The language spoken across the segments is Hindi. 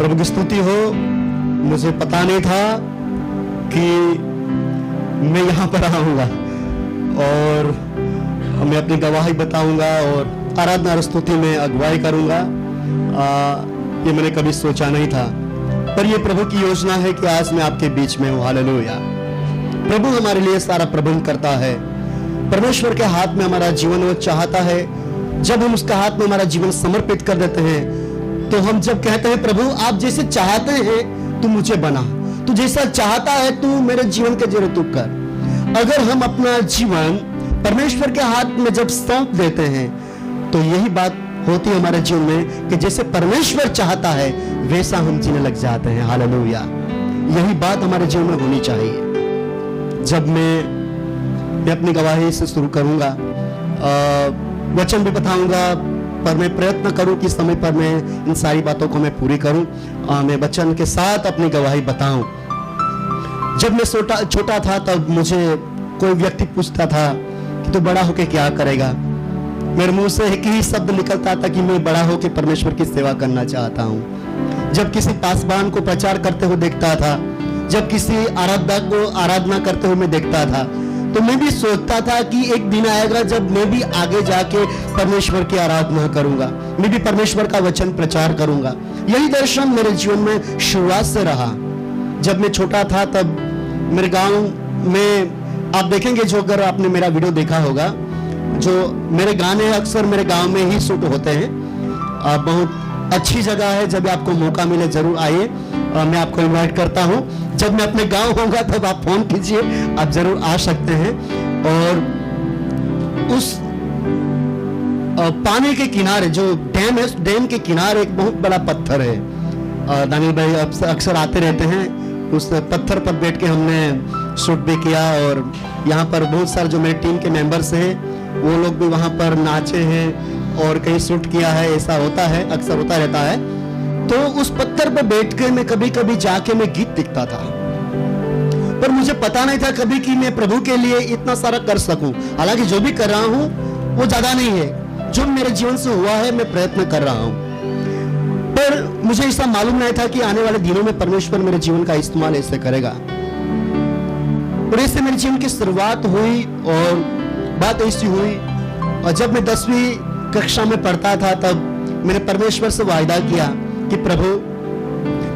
प्रभु की स्तुति हो। मुझे पता नहीं था कि मैं यहाँ पर आऊँगा और मैं अपनी गवाही बताऊंगा और आराधना और स्तुति में अगुवाई करूंगा। ये मैंने कभी सोचा नहीं था, पर ये प्रभु की योजना है कि आज मैं आपके बीच में हूँ। हालेलुया। प्रभु हमारे लिए सारा प्रबंध करता है। परमेश्वर के हाथ में हमारा जीवन वो चाहता है। जब हम उसके हाथ में हमारा जीवन समर्पित कर देते हैं, तो हम जब कहते हैं प्रभु आप जैसे चाहते हैं तू मुझे बना, तू जैसा चाहता है तू मेरे जीवन के जरिए तू कर। अगर हम अपना जीवन परमेश्वर के हाथ में जब सौंप देते हैं, तो यही बात होती है हमारे जीवन में कि जैसे परमेश्वर चाहता है वैसा हम जीने लग जाते हैं। हालेलुया। यही बात हमारे जीवन में होनी चाहिए। जब मैं अपनी गवाही से शुरू करूंगा, वचन भी बताऊंगा, पर मैं प्रयत्न करूं कि समय पर मैं इन सारी बातों को मैं पूरी करूं। मैं वचन के साथ अपनी गवाही बताऊं। जब मैं छोटा था तब मुझे कोई व्यक्ति पूछता था कि तू बड़ा होके क्या करेगा। मेरे मुंह से एक ही शब्द निकलता था कि मैं बड़ा होके परमेश्वर की सेवा करना चाहता हूं। जब किसी पासवान को प्रचार करते हुए देखता था, जब किसी आराधक को आराधना करते हुए मैं देखता था, तो मैं भी सोचता था कि एक दिन आएगा जब मैं भी आगे जाके परमेश्वर की आराधना करूंगा, मैं भी परमेश्वर का वचन प्रचार करूंगा। यही दर्शन मेरे जीवन में शुरुआत से रहा। जब मैं छोटा था तब मेरे गांव में आप देखेंगे, जो अगर आपने मेरा वीडियो देखा होगा, जो मेरे गाने अक्सर मेरे गांव में ही शूट होते हैं। बहुत अच्छी जगह है, जब आपको मौका मिले जरूर आइए। मैं आपको इनवाइट करता हूं। जब मैं अपने गांव होऊंगा तब आप फोन कीजिए, आप जरूर आ सकते हैं। और उस पानी के किनारे जो डैम है, उस डैम के किनारे एक बहुत बड़ा पत्थर है। दानियल भाई अक्सर आते रहते हैं। उस पत्थर पर बैठ के हमने शूट भी किया और यहाँ पर बहुत सारे जो मेरी टीम के मेंबर्स हैं वो लोग भी वहाँ पर नाचे हैं और कहीं शूट किया है। ऐसा होता है, अक्सर होता रहता है। तो उस पत्थर पर बैठ के मैं कभी कभी जाके मैं गीत लिखता था, पर मुझे पता नहीं था कभी कि मैं प्रभु के लिए इतना सारा कर सकूं। हालांकि जो भी कर रहा हूं वो ज्यादा नहीं है, जो मेरे जीवन से हुआ है मैं प्रयत्न कर रहा हूं। पर मुझे ऐसा मालूम नहीं था कि आने वाले दिनों में परमेश्वर मेरे जीवन का इस्तेमाल ऐसे करेगा। और ऐसे मेरे जीवन की शुरुआत हुई और बात ऐसी हुई। और जब मैं 10वीं कक्षा में पढ़ता था तब मैंने परमेश्वर से वायदा किया कि प्रभु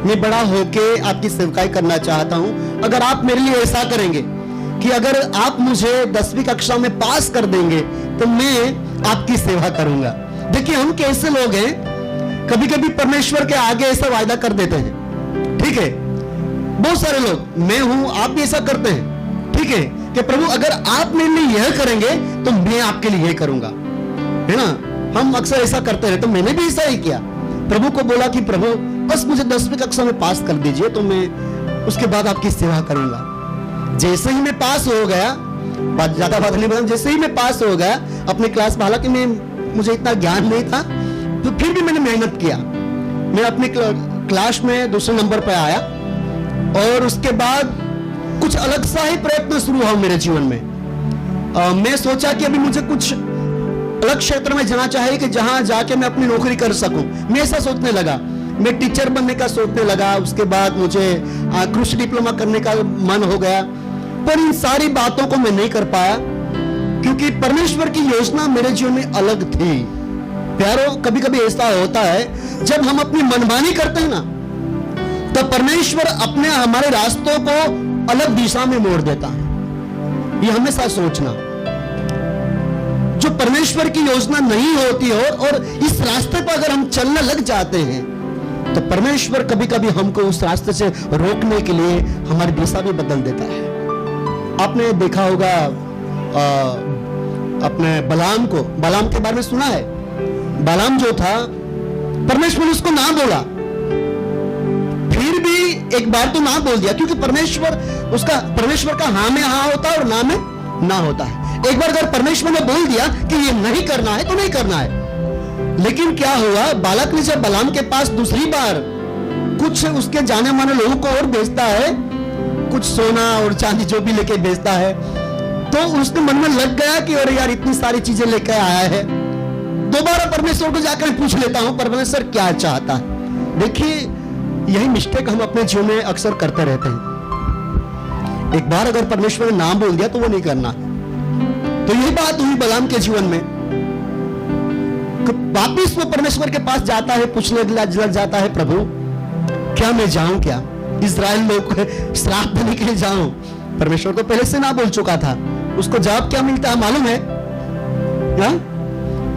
मैं बड़ा होके आपकी सेवकाई करना चाहता हूं। अगर आप मेरे लिए ऐसा करेंगे कि अगर आप मुझे 10वीं कक्षा में पास कर देंगे तो मैं आपकी सेवा करूंगा। देखिए हम कैसे लोग हैं, कभी कभी परमेश्वर के आगे ऐसा वायदा कर देते हैं। ठीक है, बहुत सारे लोग, मैं हूं, आप भी ऐसा करते हैं। ठीक है कि प्रभु अगर आप मेरे लिए यह करेंगे तो मैं आपके लिए यह करूंगा, है ना। हम अक्सर ऐसा करते हैं। तो मैंने भी ऐसा ही किया। प्रभु को बोला कि प्रभु बस मुझे 10वीं कक्षा में पास कर दीजिए तो मैं उसके बाद आपकी सेवा करूंगा। जैसे ही मैं पास हो गया, ज्यादा बात नहीं बताऊं, जैसे ही मैं पास हो गया अपने क्लास में, हालांकि मुझे इतना ज्ञान नहीं था, तो फिर भी मैंने मेहनत किया। मैं अपने क्लास में दूसरे नंबर पर आया और उसके बाद कुछ अलग सा ही प्रयत्न शुरू हुआ मेरे जीवन में। मैं सोचा कि अभी मुझे कुछ अलग क्षेत्र में जाना चाहिए कि जहां जाके मैं अपनी नौकरी कर सकूं। मैं ऐसा सोचने लगा। मैं टीचर बनने का सोचने लगा। उसके बाद मुझे कृषि डिप्लोमा करने का मन हो गया, पर इन सारी बातों को मैं नहीं कर पाया क्योंकि परमेश्वर की योजना मेरे जीवन में अलग थी। प्यारो, कभी कभी ऐसा होता है जब हम अपनी मनमानी करते हैं ना, तो परमेश्वर अपने हमारे रास्तों को अलग दिशा में मोड़ देता है। ये हमेशा सोचना, जो परमेश्वर की योजना नहीं होती हो और इस रास्ते पर अगर हम चलने लग जाते हैं तो परमेश्वर कभी कभी हमको उस रास्ते से रोकने के लिए हमारी दिशा भी बदल देता है। आपने देखा होगा अपने बलाम के बारे में सुना है। बलाम जो था, परमेश्वर ने उसको ना बोला, फिर भी एक बार तो ना बोल दिया क्योंकि परमेश्वर का हाँ में हाँ होता है और ना में ना होता है। एक बार अगर परमेश्वर ने बोल दिया कि ये नहीं करना है तो नहीं करना है। लेकिन क्या हुआ, बालक ने जब बलाम के पास दूसरी बार कुछ उसके जाने माने लोगों को और भेजता है, कुछ सोना और चांदी जो भी लेके भेजता है, तो उसके मन में लग गया कि अरे यार इतनी सारी चीजें लेकर आया है, दोबारा परमेश्वर को जाकर पूछ लेता हूं परमेश्वर क्या चाहता है। देखिए यही मिस्टेक हम अपने जीवन में अक्सर करते रहते हैं। एक बार अगर परमेश्वर ने नाम बोल दिया तो वो नहीं करना। तो यही बात हुई बलाम के जीवन में। वापिस वो परमेश्वर के पास जाता है, पूछने लग जाता है, प्रभु क्या मैं जाऊं क्या? इस्राएल लोग श्राप देने के लिए जाऊं? परमेश्वर तो पहले से ना बोल चुका था। उसको जवाब क्या मिलता है मालूम है? या?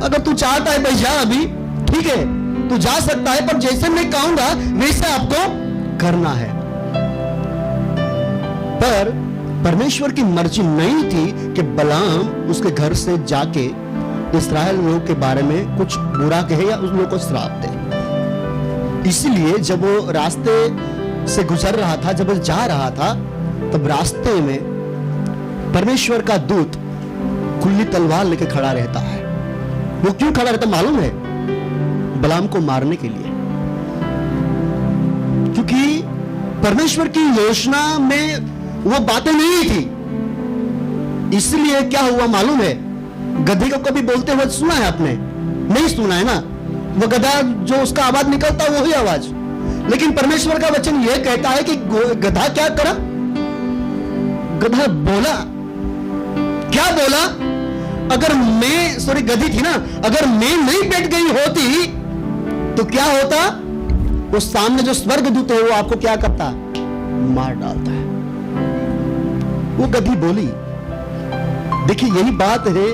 अगर तू चाहता है भाई जा, अभी ठीक है तू जा सकता है, पर जैसे मैं कहूंगा वैसे आपको करना है। पर परमेश्वर की मर्जी नहीं थी कि बलाम उसके घर से जाके इस्राएल लोग के बारे में कुछ बुरा कहे या उन लोगों को श्राप दे। इसलिए जब वो रास्ते से गुजर रहा था, जब वो जा रहा था, तब रास्ते में परमेश्वर का दूत खुली तलवार लेके खड़ा रहता है। वो क्यों खड़ा रहता मालूम है? बलाम को मारने के लिए। क्योंकि परमेश्वर की योजना में वो बातें नहीं थी। इसलिए क्या हुआ मालूम है? गधे को कभी बोलते हुए सुना है आपने? नहीं सुना है ना? वो गधा जो उसका आवाज निकलता है वही आवाज। लेकिन परमेश्वर का वचन यह कहता है कि गधा क्या करा? गधा बोला। क्या बोला? अगर मैं गधी थी ना, अगर मैं नहीं बैठ गई होती तो क्या होता? वो सामने जो स्वर्गदूत है वो आपको क्या करता? मार डालता है। वो गधी बोली। देखिए यही बात है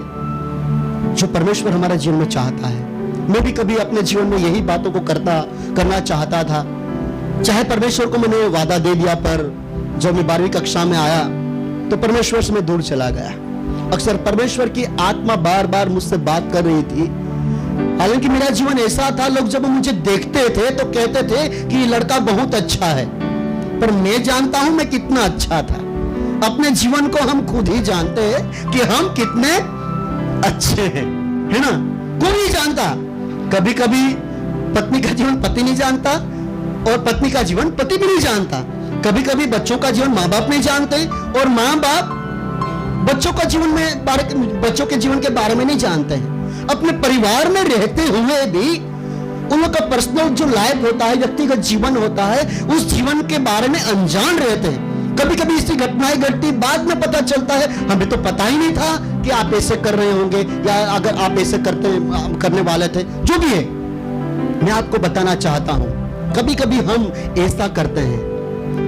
जो परमेश्वर हमारे जीवन में चाहता है। मैं भी कभी अपने जीवन में यही बातों को करना चाहता था। चाहे परमेश्वर को मैंने वादा दे दिया, पर जब मैं 12वीं कक्षा में आया तो परमेश्वर से मैं दूर चला गया। अक्सर परमेश्वर की आत्मा बार बार मुझसे बात कर रही थी। हालांकि मेरा जीवन ऐसा था, लोग जब मुझे देखते थे तो कहते थे कि ये लड़का बहुत अच्छा है, पर मैं जानता हूं मैं कितना अच्छा था। अपने जीवन को हम खुद ही जानते हैं कि हम कितने अच्छे हैं, है ना? कोई नहीं जानता। कभी कभी पत्नी का जीवन पति नहीं जानता और पत्नी का जीवन पति भी नहीं जानता। कभी कभी बच्चों का जीवन माँ बाप नहीं जानते और माँ बाप बच्चों के जीवन के बारे में नहीं जानते हैं। अपने परिवार में रहते हुए भी उन लोग का पर्सनल जो लाइफ होता है, व्यक्तिगत जीवन होता है, उस जीवन के बारे में अनजान रहते हैं। कभी कभी इसकी घटनाएं घटती, बाद में पता चलता है हमें तो पता ही नहीं था कि आप ऐसे कर रहे होंगे, या अगर आप ऐसे करने वाले थे। जो भी है, मैं आपको बताना चाहता हूं, कभी कभी हम ऐसा करते हैं।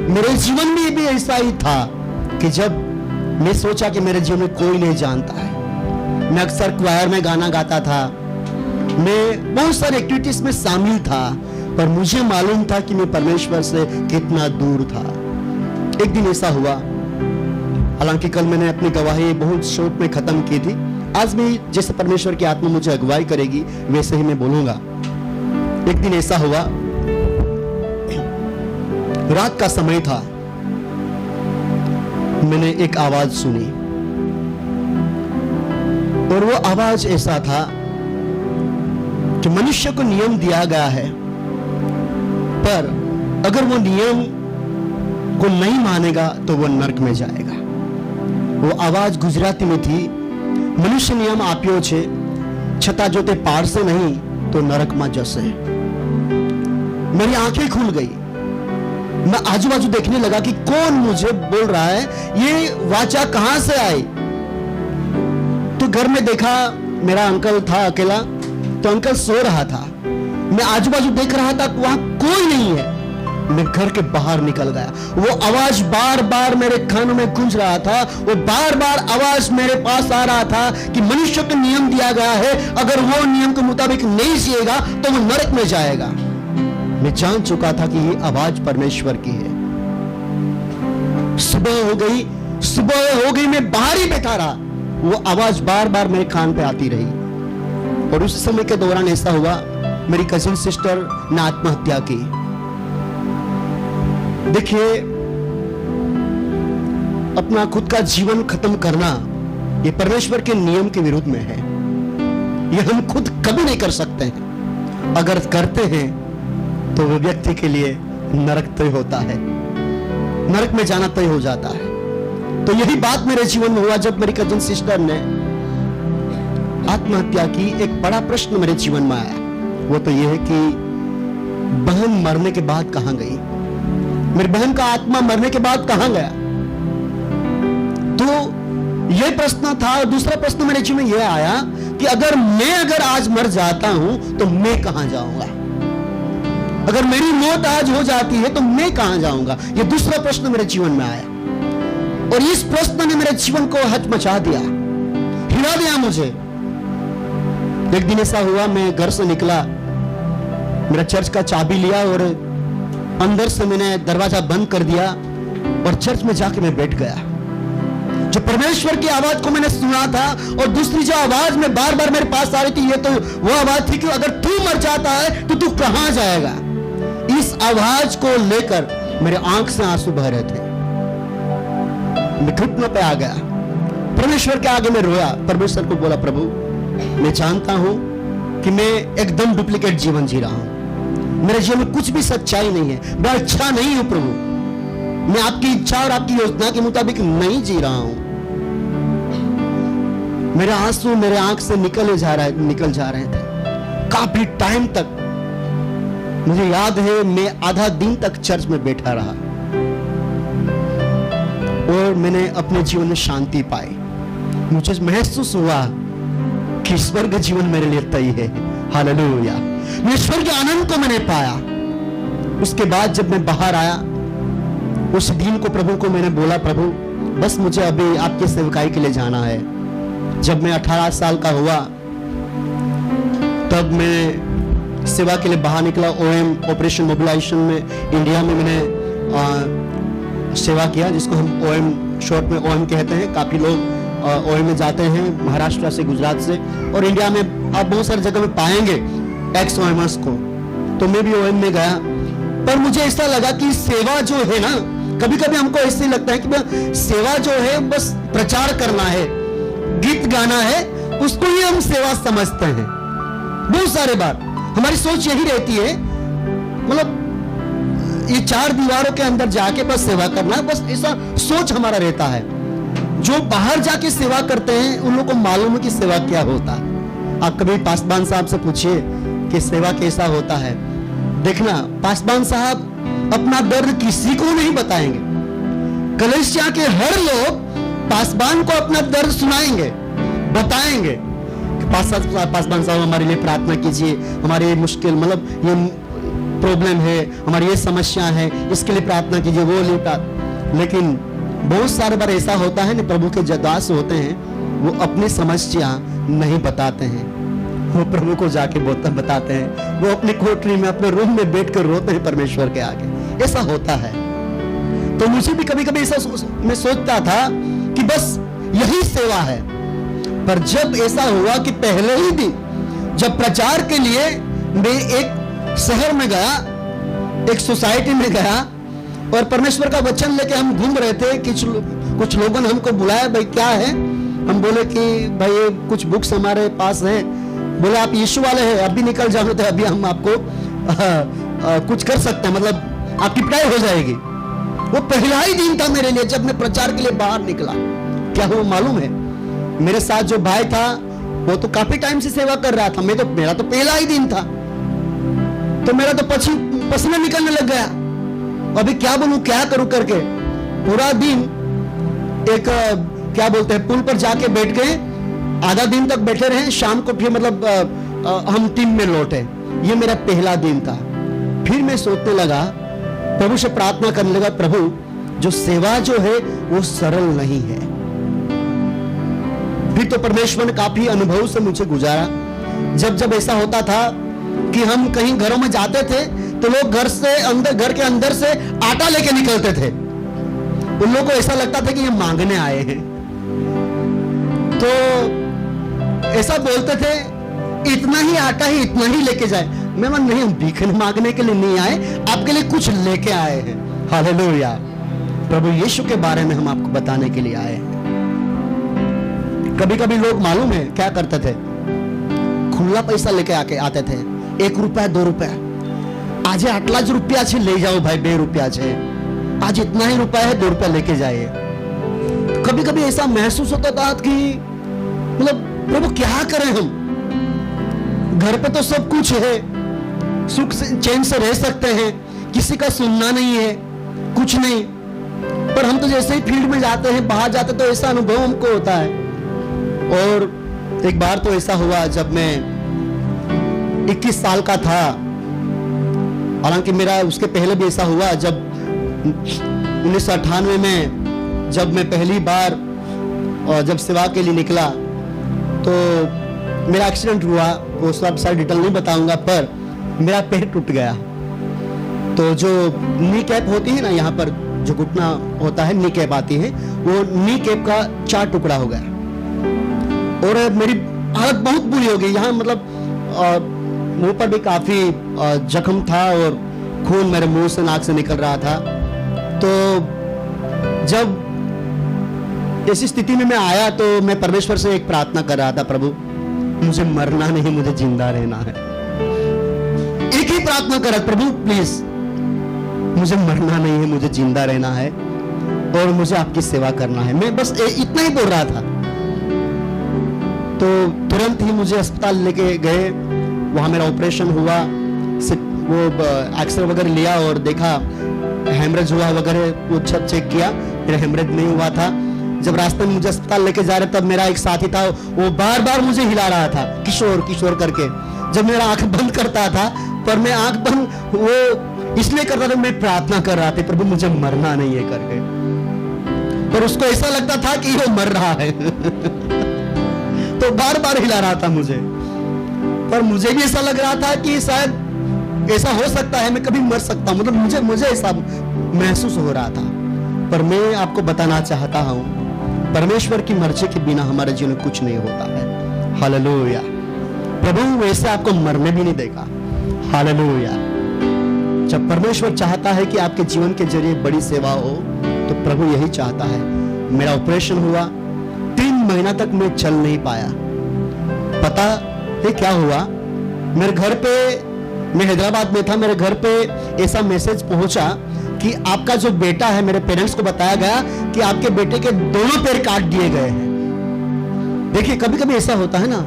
मेरे जीवन में भी ऐसा ही था कि जब मैं सोचा कि मेरे जीवन में कोई नहीं जानता है, मैं अक्सर क्वायर में गाना गाता था, मैं बहुत सारी एक्टिविटीज में शामिल था, पर मुझे मालूम था कि मैं परमेश्वर से कितना दूर था। एक दिन ऐसा हुआ, हालांकि कल मैंने अपनी गवाही बहुत शॉर्ट में खत्म की थी। आज भी जैसे परमेश्वर की आत्मा मुझे अगुवाई करेगी वैसे ही मैं बोलूंगा। एक दिन ऐसा हुआ, रात का समय था, मैंने एक आवाज सुनी और वो आवाज ऐसा था कि मनुष्य को नियम दिया गया है, पर अगर वो नियम को नहीं मानेगा तो वो नरक में जाएगा। वो आवाज गुजराती में थी, मनुष्य नियम आप्यो छे छता जो ते पारसे नहीं तो नरक में जसे। मेरी आंखें खुल गई, मैं आजू बाजू देखने लगा कि कौन मुझे बोल रहा है, ये वाचा कहां से आई। तो घर में देखा मेरा अंकल था अकेला, तो अंकल सो रहा था। मैं आजू बाजू देख रहा था, वहां कोई नहीं है। मैं घर के बाहर निकल गया। वो आवाज बार बार मेरे कानों में गूंज रहा था, वो बार बार आवाज मेरे पास आ रहा था कि मनुष्य को नियम दिया गया है, अगर वो नियम के मुताबिक नहीं जिएगा तो वो नरक में जाएगा। मैं जान चुका था कि ये आवाज परमेश्वर की है। सुबह हो गई, मैं बाहर ही बैठा रहा, वो आवाज बार बार मेरे कान पे आती रही। और उस समय के दौरान ऐसा हुआ, मेरी कजिन सिस्टर ने आत्महत्या की। देखिए, अपना खुद का जीवन खत्म करना ये परमेश्वर के नियम के विरुद्ध में है। ये हम खुद कभी नहीं कर सकते हैं। अगर करते हैं तो वो व्यक्ति के लिए नरक तय होता है, नरक में जाना तय हो जाता है। तो यही बात मेरे जीवन में हुआ जब मेरी कजिन सिस्टर ने आत्महत्या की। एक बड़ा प्रश्न मेरे जीवन में आया, वो तो यह है कि बहन मरने के बाद कहां गई, मेरी बहन का आत्मा मरने के बाद कहां गया। तो यह प्रश्न था। और दूसरा प्रश्न मेरे जीवन में यह आया कि अगर आज मर जाता हूं तो मैं कहां जाऊंगा, अगर मेरी मौत आज हो जाती है तो मैं कहां जाऊंगा। यह दूसरा प्रश्न मेरे जीवन में आया और इस प्रश्न ने मेरे जीवन को हचमचा दिया, हिला दिया मुझे। एक दिन ऐसा हुआ, मैं घर से निकला, मेरा चर्च का चाबी लिया और अंदर से मैंने दरवाजा बंद कर दिया और चर्च में जाके मैं बैठ गया। जो परमेश्वर की आवाज को मैंने सुना था और दूसरी जो आवाज में बार बार मेरे पास आ रही थी, ये तो वो आवाज थी कि अगर तू मर जाता है तो तू कहां जाएगा। इस आवाज को लेकर मेरे आंख से आंसू बह रहे थे। मैं घुटनों पे आ गया, परमेश्वर के आगे मैं रोया, परमेश्वर को बोला, प्रभु मैं जानता हूं कि मैं एकदम डुप्लीकेट जीवन जी रहा हूं, मेरे जीवन में कुछ भी सच्चाई नहीं है, मैं अच्छा नहीं हूं प्रभु, मैं आपकी इच्छा और आपकी योजना के मुताबिक नहीं जी रहा हूं। मेरे आंसू मेरे आंख से निकल जा रहे थे। काफी टाइम तक मुझे याद है, मैं आधा दिन तक चर्च में बैठा रहा और मैंने अपने जीवन में शांति पाई। मुझे महसूस हुआ कि स्वर्ग जीवन मेरे लिए तय है। हालेलुया। मैं स्वर्ग आनंद को मैंने पाया। उसके बाद जब मैं बाहर आया, उस दिन को प्रभु को मैंने बोला, प्रभु बस मुझे अभी आपकी सेवकाई के लिए जाना है। जब मैं 18 साल का हुआ तब मैं सेवा के लिए बाहर निकला। ओएम ऑपरेशन मोबिलाइजेशन में इंडिया में मैंने सेवा किया, जिसको हम ओएम शॉर्ट में ओएम कहते हैं। काफी लोग ओएम में जाते हैं महाराष्ट्र से, गुजरात से, और इंडिया में आप बहुत सारी जगह में पाएंगे एक्स ओएमर्स को। तो मैं भी ओएम में गया, पर मुझे ऐसा लगा कि सेवा जो है ना, कभी कभी हमको ऐसे लगता है कि सेवा जो है बस प्रचार करना है, गीत गाना है, उसको ही हम सेवा समझते हैं। बहुत सारे बार हमारी सोच यही रहती है, मतलब ये 4 दीवारों के अंदर जाके बस सेवा करना है, बस ऐसा सोच हमारा रहता है। जो बाहर जाके सेवा करते हैं उन लोगों को मालूम है कि सेवा क्या होता है। आप कभी पासवान साहब से पूछिए कि सेवा कैसा होता है, देखना पासवान साहब अपना दर्द किसी को नहीं बताएंगे। कलेसिया के हर लोग पासवान को अपना दर्द सुनाएंगे, बताएंगे कि पासवान साहब हमारे लिए प्रार्थना कीजिए, हमारी मुश्किल मतलब ये प्रॉब्लम है, हमारी ये समस्या है, इसके लिए प्रार्थना कीजिए, वो लिए। लेकिन बहुत सारे बार ऐसा होता है ना, प्रभु के दास होते हैं, वो अपनी समस्या नहीं बताते हैं, वो प्रभु को जाके बताते हैं। वो अपनी कोठरी में अपने रूम में बैठकर रोते हैं परमेश्वर के आगे। ऐसा होता है। तो मुझे भी कभी कभी ऐसा मैं सोचता था कि बस यही सेवा है। पर जब ऐसा हुआ कि पहले ही दिन जब प्रचार के लिए मैं एक शहर में गया, एक सोसाइटी में गया, और परमेश्वर का वचन लेके हम घूम रहे थे, कुछ लोगों ने हमको बुलाया, भाई क्या है? हम बोले कि भाई कुछ बुक्स हमारे पास है। बोले आप यीशु वाले हैं, अभी निकल जाओ तो अभी हम आपको कुछ कर सकते हैं, मतलब आपकी पिटाई हो जाएगी। वो पहला ही दिन था मेरे लिए जब मैं प्रचार के लिए बाहर निकला। क्या हुआ मालूम है? मेरे साथ जो भाई था वो तो काफी टाइम से सेवा कर रहा था, मेरा तो पहला ही दिन था, तो मेरा तो पसीना निकलने लग गया। अभी क्या बोलूं, क्या करूं करके पूरा दिन एक क्या बोलते हैं पुल पर जाके बैठ गए, आधा दिन तक बैठे रहे, शाम को फिर मतलब हम टीम में लौटे। ये मेरा पहला दिन था। फिर मैं सोचने लगा, प्रभु से प्रार्थना करने लगा, प्रभु जो सेवा जो है वो सरल नहीं है। फिर तो परमेश्वर ने काफी अनुभव से मुझे गुजारा। जब ऐसा होता था कि हम कहीं घरों में जाते थे तो लोग घर के अंदर से आटा लेके निकलते थे। उन लोगों को ऐसा लगता था कि ये मांगने आए हैं, तो ऐसा बोलते थे इतना ही आटा ही इतना ही लेके जाए। मैं नहीं, हम भीख मांगने के लिए नहीं आए, आपके लिए कुछ लेके आए हैं। हालेलुया। प्रभु यीशु के बारे में हम आपको बताने के लिए आए हैं। कभी कभी लोग मालूम है क्या करते थे, खुला पैसा लेके आते थे, 1 रुपया 2 रुपया, आज आटला ज रुपया छे ले जाओ भाई, 2 रुपया छे, आज इतना ही रुपया है, 2 रुपया लेके जाइए। कभी कभी ऐसा महसूस होता था कि मतलब प्रभु क्या करें, हम घर पे तो सब कुछ है, सुख से चैन से रह सकते हैं, किसी का सुनना नहीं है, कुछ नहीं। पर हम तो जैसे ही फील्ड में जाते हैं, बाहर जाते तो ऐसा अनुभव हमको होता है। और एक बार तो ऐसा हुआ जब मैं 21 साल का था, हालांकि मेरा उसके पहले भी ऐसा हुआ जब 1998 में जब मैं पहली बार जब सेवा के लिए निकला तो मेरा एक्सीडेंट हुआ। वो सब सारी डिटेल नहीं बताऊंगा, पर मेरा पैर टूट गया। तो जो नी कैप होती है ना, यहाँ पर जो घुटना होता है, नी कैप आती है, वो नी कैप का 4 टुकड़ा हो गया और मेरी हालत बहुत बुरी हो गई। यहाँ मतलब मुंह पर भी काफी जख्म था और खून मेरे मुंह से, नाक से निकल रहा था। तो जब ऐसी स्थिति में मैं आया तो मैं परमेश्वर से एक प्रार्थना कर रहा था, प्रभु मुझे मरना नहीं, मुझे जिंदा रहना है। एक ही प्रार्थना कर रहा, प्रभु प्लीज मुझे मरना नहीं है, मुझे जिंदा रहना है और मुझे आपकी सेवा करना है। मैं बस इतना ही बोल रहा था। तो तुरंत ही मुझे अस्पताल लेके गए, वहां मेरा ऑपरेशन हुआ, वो एक्सरे वगैरह लिया और देखा हेमरेज हुआ वगैरह, वो सब चेक किया, मेरा हेमरेज नहीं हुआ था। जब रास्ते में मुझे अस्पताल लेके जा रहे तब मेरा एक साथी था, वो बार बार मुझे हिला रहा था, किशोर किशोर करके। जब मेरा आंख बंद करता था, पर मैं आंख बंद वो इसलिए करता था, मैं प्रार्थना कर रहा था प्रभु मुझे मरना नहीं है करके, पर उसको ऐसा लगता था कि वो मर रहा है तो बार बार हिला रहा था मुझे। पर मुझे भी ऐसा लग रहा था कि शायद ऐसा हो सकता है मैं कभी मर सकता हूं, मतलब मुझे ऐसा महसूस हो रहा था। पर मैं आपको बताना चाहता हूं, परमेश्वर की मर्जी के बिना हमारे जीवन में कुछ नहीं होता है। हालेलुया। प्रभु वैसे आपको मरने भी नहीं देगा। हालेलुया। जब परमेश्वर चाहता है कि आपके जीवन के जरिए बड़ी सेवा हो, तो प्रभु यही चाहता है। मेरा ऑपरेशन हुआ, 3 महीना तक मैं चल नहीं पाया। पता है क्या हुआ, मेरे घर पे, मैं हैदराबाद में था, मेरे घर पे ऐसा मैसेज पहुंचा कि आपका जो बेटा है, मेरे पेरेंट्स को बताया गया कि आपके बेटे के दोनों पैर काट दिए गए हैं। देखिए कभी कभी ऐसा होता है ना,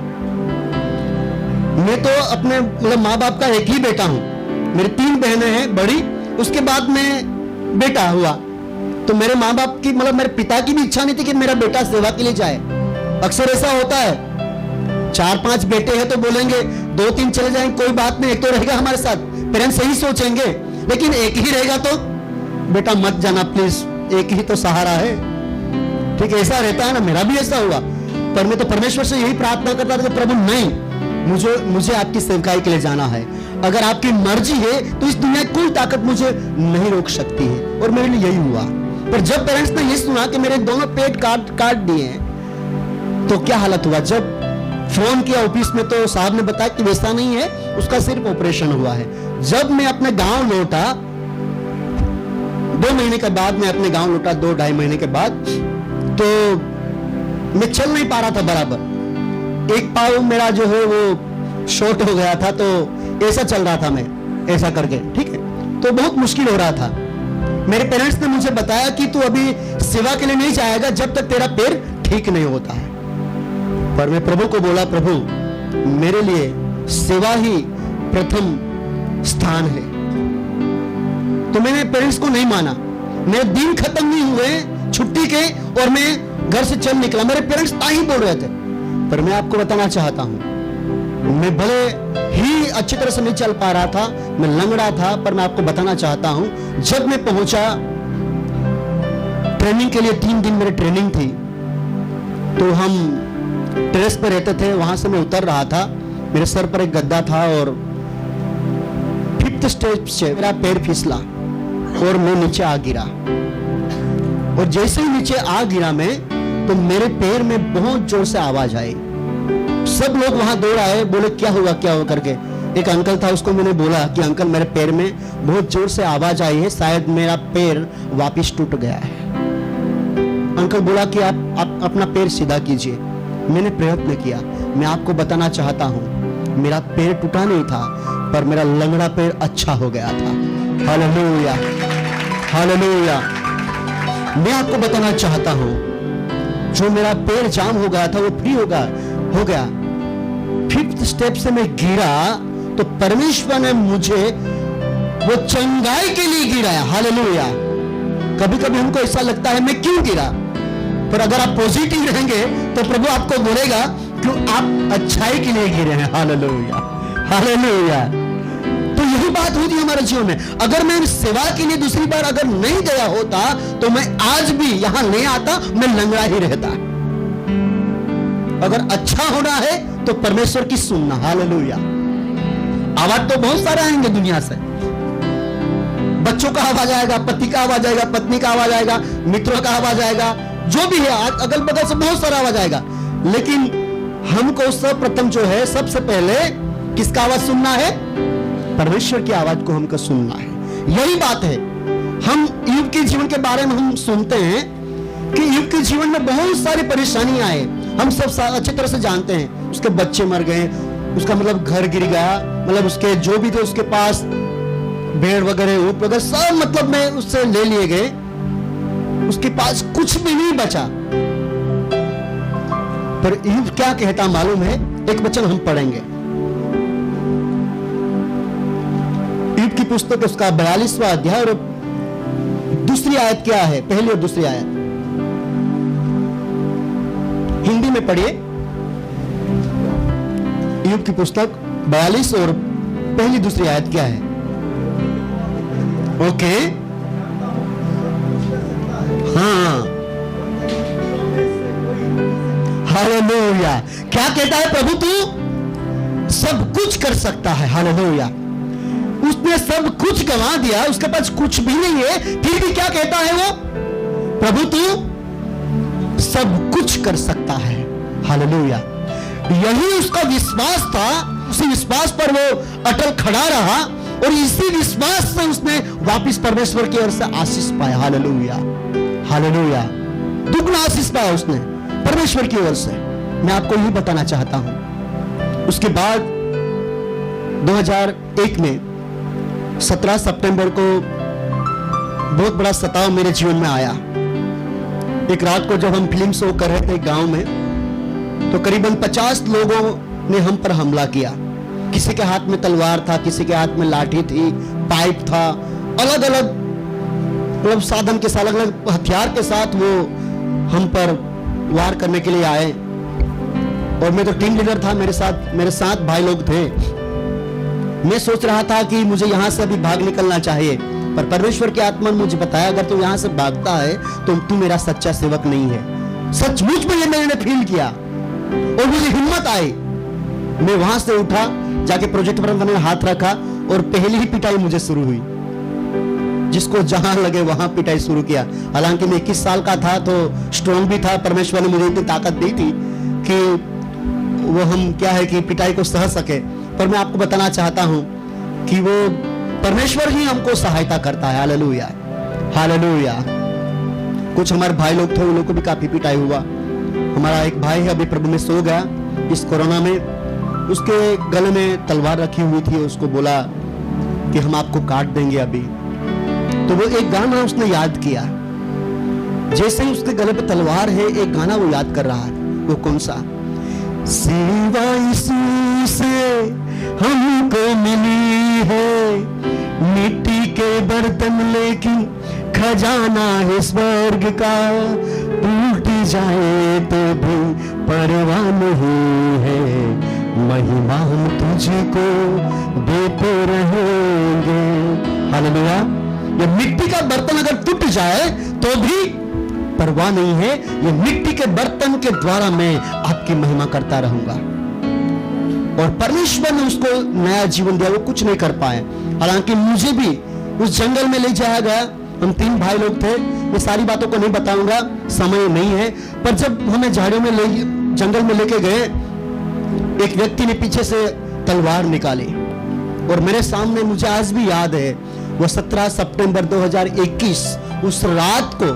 मैं तो अपने मतलब माँ बाप का एक ही बेटा हूं, मेरी 3 बहनें हैं बड़ी, उसके बाद में बेटा हुआ। तो मेरे माँ बाप की मतलब मेरे पिता की भी इच्छा नहीं थी कि मेरा बेटा सेवा के लिए जाए। अक्सर ऐसा होता है, 4-5 बेटे हैं तो बोलेंगे 2-3 चले जाएंगे कोई बात नहीं, एक तो रहेगा हमारे साथ, पेरेंट्स यही सोचेंगे। लेकिन एक ही रहेगा तो बेटा मत जाना प्लीज, एक ही तो सहारा है। ठीक है, ऐसा रहता है ना, मेरा भी ऐसा हुआ। पर मैं तो परमेश्वर से यही प्रार्थना करता था कि प्रभु नहीं, मुझे आपकी सेवकाई के लिए जाना है। अगर आपकी मर्जी है तो इस दुनिया की कोई ताकत मुझे नहीं रोक सकती है। और मेरे लिए यही हुआ। पर जब पेरेंट्स ने ये सुना कि मेरे दोनों पेट काट दिए हैं, तो क्या हालत हुआ। जब फोन किया ऑफिस में तो साहब ने बताया कि वैसा नहीं है, उसका सिर्फ ऑपरेशन हुआ है। जब मैं अपने गांव लौटा, 2 महीने के बाद मैं अपने गांव लौटा, 2-2.5 महीने के बाद, तो मैं चल नहीं पा रहा था बराबर। एक पाँव मेरा जो है वो शॉर्ट हो गया था, तो ऐसा चल रहा था मैं, ऐसा करके। ठीक है, तो बहुत मुश्किल हो रहा था। मेरे पेरेंट्स ने मुझे बताया कि तू अभी सेवा के लिए नहीं जाएगा जब तक तेरा पैर ठीक नहीं होता है। पर मैं प्रभु को बोला, प्रभु मेरे लिए सेवा ही प्रथम स्थान है। तो मैंने पेरेंट्स को नहीं माना। मेरे दिन खत्म नहीं हुए छुट्टी के और मैं घर से चल निकला। मेरे पेरेंट्स ताही बोल रहे थे। पर मैं आपको बताना चाहता हूं, मैं भले ही अच्छी तरह से नहीं चल पा रहा था, मैं लंगड़ा था, पर मैं आपको बताना चाहता हूं, जब मैं पहुंचा ट्रेनिंग के लिए, 3 दिन मेरी ट्रेनिंग थी, तो हम टेरेस पे रहते थे, वहां से मैं उतर रहा था, मेरे सर पर एक गद्दा था और 5th स्टेप से मेरा पैर फिसला और मैं नीचे आ गिरा। और जैसे ही नीचे आ गिरा मैं, तो मेरे पैर में बहुत जोर से आवाज आई। सब लोग वहां दौड़ आए, बोले क्या हुआ करके। एक अंकल था, उसको मैंने बोला कि अंकल मेरे पैर में बहुत जोर से आवाज आई है, शायद मेरा पैर वापिस टूट गया है। अंकल बोला कि आप अपना पैर सीधा कीजिए। मैंने प्रयत्न किया। मैं आपको बताना चाहता हूं, मेरा पैर टूटा नहीं था, पर मेरा लंगड़ा पैर अच्छा हो गया था। Hallelujah, hallelujah. मैं आपको बताना चाहता हूं, जो मेरा पैर जाम हो गया था वो फ्री हो गया। 5th स्टेप से मैं गिरा तो परमेश्वर ने मुझे वो चंगाई के लिए गिराया। हालेलुया। कभी कभी हमको ऐसा लगता है मैं क्यों गिरा, पर अगर आप पॉजिटिव रहेंगे तो प्रभु आपको बोलेगा क्यों आप अच्छाई के लिए गिरे हैं। Hallelujah, hallelujah. तो यही बात होती है हमारे जीवन में। अगर मैं सेवा के लिए दूसरी बार अगर नहीं गया होता तो मैं आज भी यहां नहीं आता, मैं लंगड़ा ही रहता। अगर अच्छा होना है तो परमेश्वर की सुनना। हालेलुया। आवाज तो बहुत सारे आएंगे दुनिया से, बच्चों का आवाज आएगा, पति का आवाज आएगा, पत्नी का आवाज आएगा, मित्रों का आवाज आएगा, जो भी है अगल बगल से बहुत सारा आवाज आएगा। लेकिन हमको सर्वप्रथम जो है सबसे पहले किसका आवाज सुनना है? परमेश्वर की आवाज को हमको सुनना है। यही बात है। हम यूब के जीवन के बारे में हम सुनते हैं कि यूब के जीवन में बहुत सारी परेशानियां आए, हम सब अच्छी तरह से जानते हैं। उसके बच्चे मर गए, उसका मतलब घर गिर गया, मतलब उसके जो भी थे उसके पास भेड़ वगैरह ऊँट वगैरह सब मतलब में उससे ले लिए गए, उसके पास कुछ भी नहीं बचा। पर यूब क्या कहता मालूम है? एक वचन हम पढ़ेंगे यूब की पुस्तक उसका 42वां अध्याय और दूसरी आयत क्या है? पहली और दूसरी आयत हिंदी में पढ़िए। यूब की पुस्तक 42 और पहली दूसरी आयत क्या है? ओके, हाँ, हालेलुया। क्या कहता है? प्रभु तू सब कुछ कर सकता है। हालेलुया। उसने सब कुछ गंवा दिया, उसके पास कुछ भी नहीं है, फिर भी क्या कहता है वो? प्रभु तू सब कुछ कर सकता है। हालेलुया। यही उसका विश्वास था, उसी विश्वास पर वो अटल खड़ा रहा और इसी विश्वास से उसने वापिस परमेश्वर की ओर से आशीष पाया। Hallelujah, hallelujah. दुगना आशीष पाया उसने परमेश्वर की ओर से। मैं आपको यही बताना चाहता हूं। उसके बाद 2001 में 17 सितंबर को बहुत बड़ा सताव मेरे जीवन में आया। एक रात को जब हम फिल्म शो कर रहे थे गांव में, तो करीबन 50 लोगों ने हम पर हमला किया। किसी के हाथ में तलवार था, किसी के हाथ में लाठी थी, पाइप था, अलग अलग मतलब साधन के साथ, अलग अलग हथियार के साथ वो हम पर वार करने के लिए आए। और मैं तो टीम लीडर था, मेरे साथ भाई लोग थे। मैं सोच रहा था कि मुझे यहां से अभी भाग निकलना चाहिए, पर परमेश्वर की आत्मा ने मुझे बताया अगर तू यहां से भागता है तो तू मेरा सच्चा सेवक नहीं है। सचमुच में ये मैंने फील किया और मुझे हिम्मत आई। मैं वहां से उठा, जाके प्रोजेक्ट पर मैंने हाथ रखा और पहली ही पिटाई मुझे शुरू हुई। जिसको जहां लगे वहां पिटाई शुरू किया। हालांकि मैं 21 साल का था तो स्ट्रॉन्ग भी था, परमेश्वर ने मुझे इतनी ताकत दी थी कि वो हम क्या है कि पिटाई को सह सके। पर मैं आपको बताना चाहता हूं कि वो परमेश्वर ही हमको सहायता करता है। Hallelujah, hallelujah. कुछ हमारे भाई लोग थे, उन लोगों को भी काफी पिटाई हुआ। हमारा एक भाई है अभी प्रभु में सो गया इस कोरोना में, उसके गले में तलवार रखी हुई थी। उसको बोला कि हम आपको काट देंगे अभी। तो वो एक गाना उसने याद किया, जैसे ही उसके गले पे तलवार है एक गाना वो याद कर रहा है। वो कौन सा? सेवा यीशु से हमको मिली है, मिट्टी के बर्तन लेकिन खजाना है स्वर्ग का। टूट जाए तो भी परवाह नहीं है, महिमा हम तुझको देते रहेंगे। हालेलुया। ये मिट्टी का बर्तन अगर टूट जाए तो भी परवाह नहीं है, ये मिट्टी के बर्तन के द्वारा मैं आपकी महिमा करता रहूंगा। और परमेश्वर ने उसको नया जीवन दिया, वो कुछ नहीं कर पाए। हालांकि मुझे भी उस जंगल में ले जाया गया। हम 3 भाई लोग थे, मैं सारी बातों को नहीं बताऊंगा, समय नहीं है। पर जब हमें झाड़ियों में जंगल में लेके गए, एक व्यक्ति ने पीछे से तलवार निकाली और मेरे सामने, मुझे आज भी याद है, वो 17 सितंबर 2021 उस रात को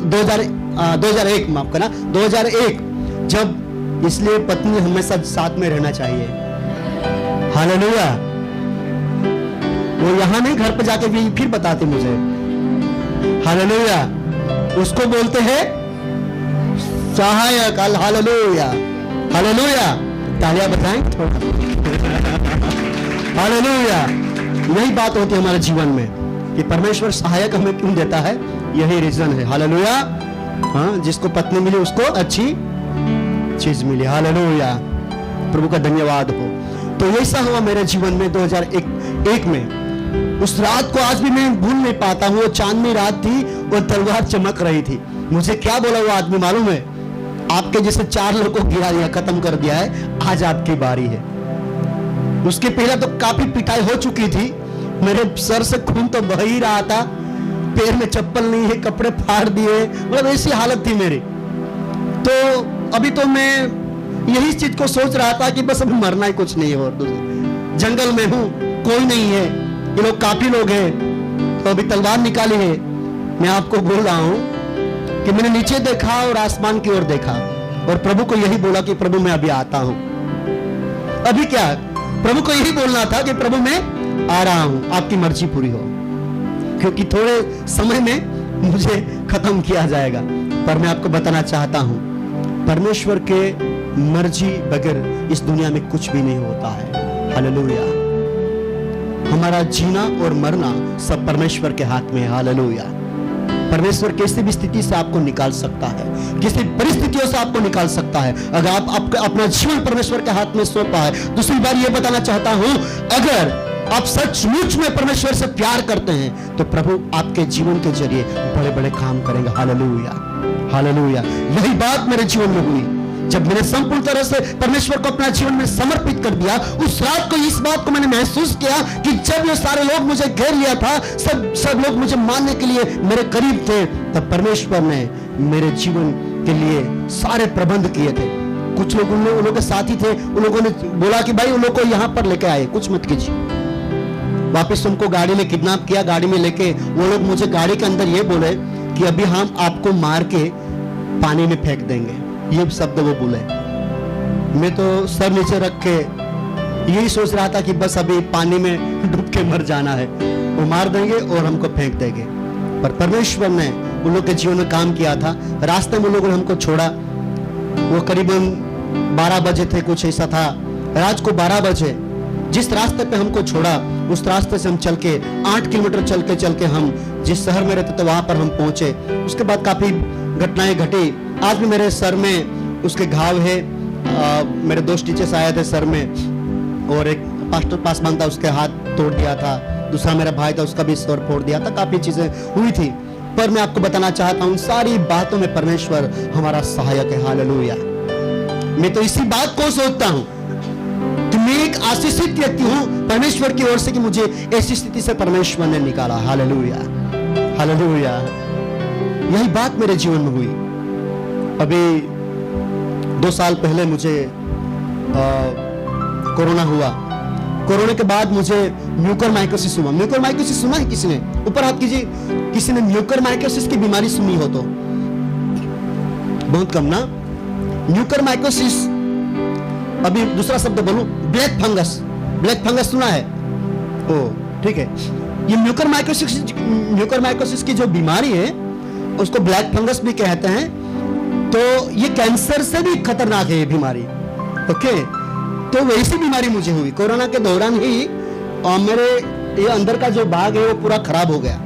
2001 माफ करना 2001, जब, इसलिए पत्नी हमेशा साथ में रहना चाहिए। हालेलुया। वो यहां नहीं, घर पे जाके भी फिर बताते मुझे। हालेलुया। उसको बोलते हैं सहायक। Hallelujah, hallelujah. तालियां बताएं थोड़ा। हालेलुया। यही बात होती है हमारे जीवन में कि परमेश्वर सहायक हमें क्यों देता है, यही रीजन है। हालेलुया। हाँ, जिसको पत्नी मिली उसको अच्छी चीज मिली। हालेलुया, प्रभु का धन्यवाद हो। तो ऐसा हुआ मेरे जीवन में 2001 में। उस रात को आज भी मैं भूल नहीं पाता हूँ। वो चांदनी रात थी, वो तलवार चमक रही थी। मुझे क्या बोला वो आदमी मालूम है? आपके जैसे 4 लोगों को गिरा दिया, खत्म कर दिया है, आज आपकी बारी है। उसके पहले तो काफी पिटाई हो चुकी थी, मेरे सर से खून तो बह ही रहा था, पैर में चप्पल नहीं है, कपड़े फाड़ दिए, मतलब ऐसी हालत थी मेरी। तो अभी तो मैं यही चीज को सोच रहा था कि बस अभी मरना ही कुछ नहीं है, और जंगल में हूं, कोई नहीं है, ये लोग काफी लोग हैं। तो अभी तलवार निकाली है। मैं आपको बोल रहा हूं कि मैंने नीचे देखा और आसमान की ओर देखा और प्रभु को यही बोला कि प्रभु मैं अभी आता हूं। अभी क्या, प्रभु को यही बोलना था कि प्रभु मैं आ रहा हूं, आपकी मर्जी पूरी हो, क्योंकि थोड़े समय में मुझे खत्म किया जाएगा। पर मैं आपको बताना चाहता हूं, परमेश्वर के मर्जी बगैर इस दुनिया में कुछ भी नहीं होता है। हालेलुया। हमारा जीना और मरना सब परमेश्वर के हाथ में है। हालेलुया। परमेश्वर किसी भी स्थिति से आपको निकाल सकता है, किसी परिस्थितियों से आपको निकाल सकता है, अगर आप अपना जीवन परमेश्वर के हाथ में सौंपा है। दूसरी बार यह बताना चाहता हूं, अगर आप सचमुच में परमेश्वर से प्यार करते हैं तो प्रभु आपके जीवन के जरिए बड़े बड़े काम करेंगे। Hallelujah, hallelujah. यही बात मेरे जीवन में हुई जब मैंने संपूर्ण तरह से परमेश्वर को अपना जीवन में समर्पित कर दिया। उस रात को इस बात को मैंने महसूस किया कि जब ये सारे लोग मुझे घेर लिया था, सब लोग मुझे मारने के लिए मेरे करीब थे, तब परमेश्वर ने मेरे जीवन के लिए सारे प्रबंध किए थे। कुछ लोग उन लोगों के साथी थे, उन लोगों ने बोला कि भाई उन लोगों को यहाँ पर लेके आए, कुछ मत कीजिए। वापस उनको गाड़ी में किडनैप किया, गाड़ी में लेके वो लोग मुझे गाड़ी के अंदर ये बोले कि अभी हम आपको मार के पानी में फेंक देंगे, ये शब्द वो बोले। मैं तो सर नीचे रख के यही सोच रहा था कि बस अभी पानी में डूब के मर जाना है, वो मार देंगे और हमको फेंक देंगे। पर परमेश्वर ने उन लोग के जीवन में काम किया था। रास्ते में उन लोगों ने हमको छोड़ा, वो करीबन 12 बजे थे, कुछ ऐसा था, रात को 12 बजे जिस रास्ते पे हमको छोड़ा उस रास्ते से हम चल के 8 किलोमीटर चल के हम जिस शहर में रहते थे वहां पर हम पहुंचे। उसके बाद काफी घटनाएं घटी। आज भी मेरे सर में उसके घाव है। मेरे दोस्त टीचर्स आए थे सर में, और एक पास्टर पासवान था, उसके हाथ तोड़ दिया था। दूसरा मेरा भाई था, उसका भी सर फोड़ दिया था। काफी चीजें हुई थी, पर मैं आपको बताना चाहता हूँ सारी बातों में परमेश्वर हमारा सहायक है। हालेलुया। मैं तो इसी बात को सोचता हूँ कि मैं एक आशीषित व्यक्ति हूँ परमेश्वर की ओर से कि मुझे ऐसी स्थिति से परमेश्वर ने निकाला। Hallelujah, hallelujah. यही बात मेरे जीवन में हुई। अभी 2 साल पहले मुझे कोरोना हुआ। कोरोना के बाद मुझे म्यूकरमाइकोसिस हुआ। म्यूकरमाइकोसिस सुना है किसी ने? ऊपर हाथ कीजिए किसी ने म्यूकरमाइकोसिस की बीमारी सुनी हो तो। बहुत कम ना। म्यूकरमाइकोसिस, अभी दूसरा शब्द बोलूं, ब्लैक फंगस। ब्लैक फंगस सुना है? ओ ठीक है। ये म्यूकरमाइकोसिस की जो बीमारी है उसको ब्लैक फंगस भी कहते हैं। तो ये कैंसर से भी खतरनाक है ये बीमारी। ओके, तो वैसी बीमारी मुझे हुई कोरोना के दौरान ही, और मेरे ये अंदर का जो भाग है वो पूरा खराब हो गया।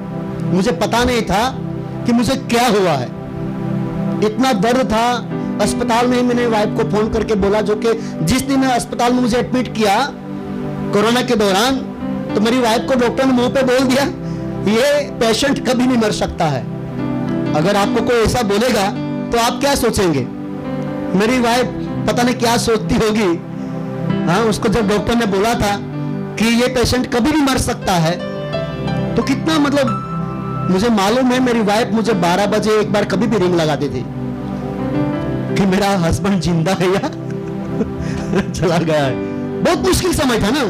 मुझे पता नहीं था कि मुझे क्या हुआ है, इतना दर्द था। अस्पताल में ही मैंने वाइफ को फोन करके बोला, जो कि जिस दिन अस्पताल में मुझे एडमिट किया कोरोना के दौरान, तो मेरी वाइफ को डॉक्टर ने मुंह पे बोल दिया ये पेशेंट कभी नहीं मर सकता है। अगर आपको कोई ऐसा बोलेगा तो आप क्या सोचेंगे? मेरी वाइफ पता नहीं क्या सोचती होगी। हाँ, उसको जब डॉक्टर ने बोला था कि ये पेशेंट कभी भी मर सकता है, तो कितना मतलब मुझे मालूम है मेरी वाइफ मुझे 12 बजे एक बार कभी भी रिंग लगाती थी कि मेरा हस्बैंड जिंदा है या चला गया है। बहुत मुश्किल समय था ना।